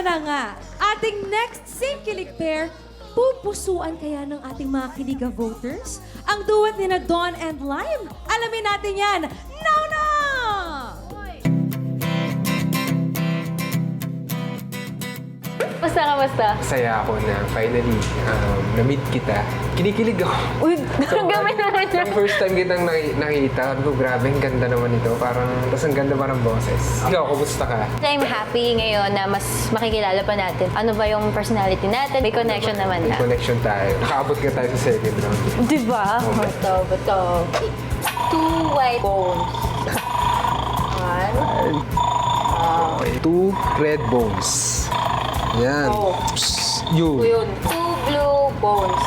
na nga, ating next sing-kilig pair, pupusuan kaya ng ating mga kiliga voters? Ang duet ni na Dawn and Lime. Alamin natin yan now na! Basta. Masaya ako na finally na-meet kita. Kinikilig ako. Uy, gamay naman yun. Yung first time kitang nakita, sabi ko, grabe, ang ganda naman ito. Parang, tapos ang ganda parang boses. Ikaw, kumusta ka? I'm happy ngayon na mas makikilala pa natin. Ano ba yung personality natin? May connection naman May na. connection tayo. Nakaabot ka tayo sa second round. Diba? Bato. 2 white bones. One. Okay. 2 red bones. Yan. Oh. You. Yun. 2 blue bones.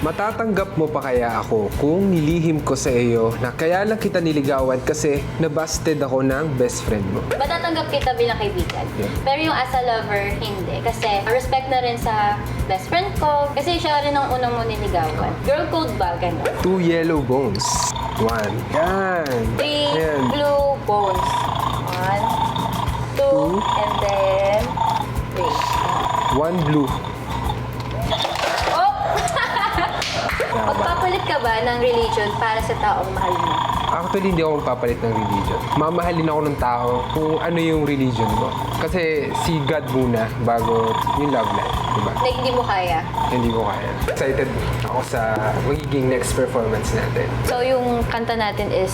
Matatanggap mo pa kaya ako kung nilihim ko sa iyo na kaya lang kita niligawan kasi nabasted ako ng best friend mo? Matatanggap kita bilang kaibigan. Yeah. Pero yung as a lover, hindi. Kasi respect na rin sa best friend ko. Kasi siya rin ang unang mo niligawan. Girl code ba? Ganun. 2 yellow bones. 1. Yan. 3 Yan. blue bones. 1, 2, and then 3. 1 blue. Oh! Tama. Magpapalit ka ba ng religion para sa taong mahal mo? Actually, hindi ako magpapalit ng religion. Mamahalin ako ng tao kung ano yung religion mo. Kasi si God muna bago yung love life. Diba? Like, hindi mo kaya. Hindi ko kaya. Excited ako sa magiging next performance natin. So, yung kanta natin is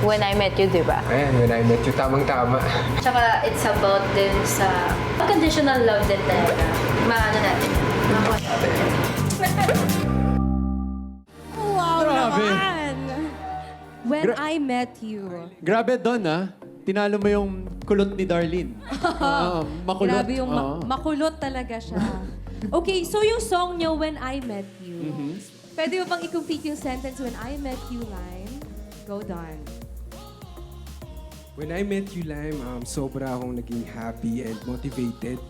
When I Met You, di ba? Ayan, when I met you, tamang-tama. Tsaka, it's about din sa unconditional love din talaga. Maano natin. Makuha natin. Wow Grabe. naman! When I Met You. Grabe doon, Tinalo mo yung kulot ni Darlene. Makulot. Grabe yung Oo. makulot talaga siya. Okay, so yung song niyo, When I Met You. Pwede mo bang i-complete yung sentence, When I Met You, Lime? Go, Dawn. When I met you, Lime, sobra akong naging happy and motivated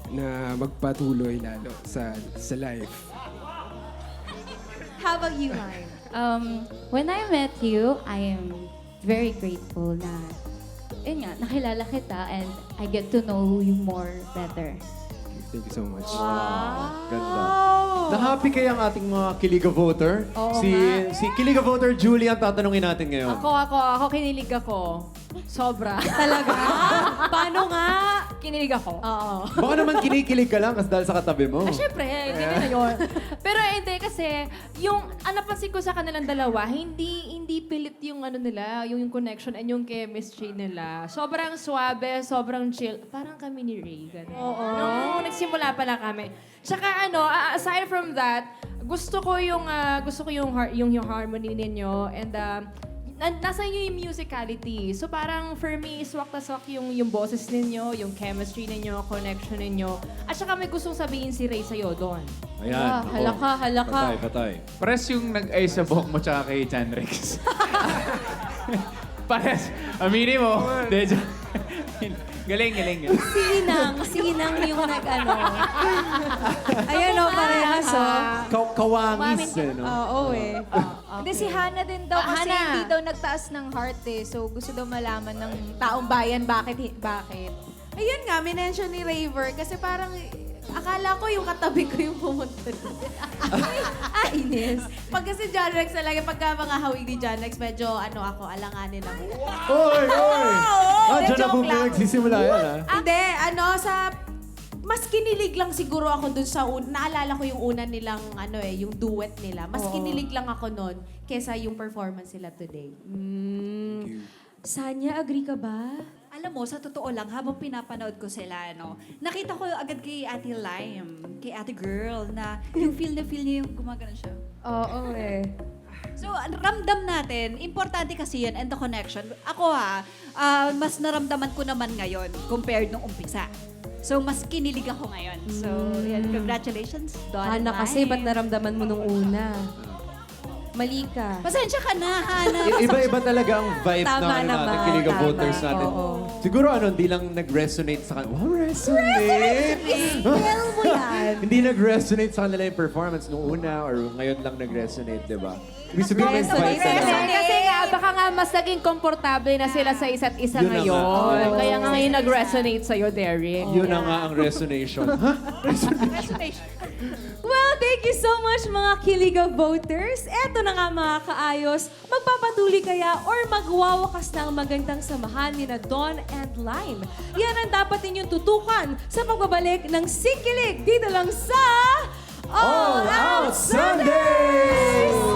na magpatuloy lalo sa life. How about you, Lime? When I met you, I am very grateful na, yun nga, nakilala kita and I get to know you more better. Thank you so much. Ganda. Na-happy kaya ang ating mga Kiliga voter? Oo Si Kiliga voter Julie ang tatanungin natin ngayon. Ako, kinilig ako. Sobra. Talaga? Paano nga? Kinilig ako. Oo. Baka naman kinikilig ka lang kasi dahil sa katabi mo. Siyempre, hindi na yun. Pero hindi kasi, yung napansin ko sa kanilang dalawa, hindi pilit yung ano nila, yung connection and yung chemistry nila. Sobrang suabe, sobrang chill. Parang kami ni Ray. Ganun. Oo. Nung nagsimula pa lang kami. Tsaka aside from that, gusto ko yung harmony ninyo and nasa inyo yung musicality. So parang for me, swak na swak yung boses ninyo, yung chemistry ninyo, connection ninyo. At saka may gustong sabihin si Ray sa'yo doon. Ayan. Ah, ako. halaka. Patay. Pares yung nag-ayos sa buhok mo tsaka kay Chan Rex. Pares. Aminin mo. Galing. Sinang yung nag-ano. Ayan o, parehas o. Kawangis, no? Oo eh. Hindi, si Hannah din daw kasi Hannah. hindi daw nagtaas ng heart eh. So gusto daw malaman ng taong bayan bakit. Ayun nga, minention ni Raver kasi parang akala ko yung katabi ko yung pumunta doon. Inis. Pag kasi John Rex talaga, pagka mga hawig ni John Rex, medyo alanganin ako. Oy! Hindi, Diyan na po joke lang. nagsisimula yan, Hindi, mas kinilig lang siguro ako dun sa naalala ko yung una nilang yung duet nila. Mas kinilig lang ako nun kesa yung performance nila today. Sanya, agree ka ba? Alam mo, sa totoo lang, habang pinapanood ko sila, nakita ko agad kay Ate Lime, kay Ate Girl, na yung feel niya yung gumagano siya. Oo eh. So, ramdam natin, importante kasi yan and the connection. Ako mas naramdaman ko naman ngayon compared nung umpisa. So, mas kinilig ako ngayon. So, yan, congratulations, Dawn and Hana kasi, Lime. ba't naramdaman mo nung una? Mali ka. Pasensya ka na, Hana. Iba-iba talaga ang vibe Tama ng naman, Kilig ang tama. voters natin. Oo. Siguro hindi lang nag-resonate sa kanila. Wow, resonate! Spell mo yan. Hindi nag-resonate sa kanila yung performance nung una or ngayon lang nag-resonate, di ba? Ibig sabihin may Resonate. vibe talaga. Kasi nga, baka nga mas naging komportable na sila sa isa't isa Yun na nga. ngayon. Kaya nga ngayon nag-resonate sa'yo, Derek. Yun na nga ang resonation. Ha? Well, thank you so much mga Kiliga voters. Eto na nga mga kaayos. Magpapatuloy kaya or magwawakas na ang magandang samahan ni na Don and Lime? Yan ang dapat ninyong tutukan sa pagbabalik ng Singkilig dito lang sa All Out Sundays!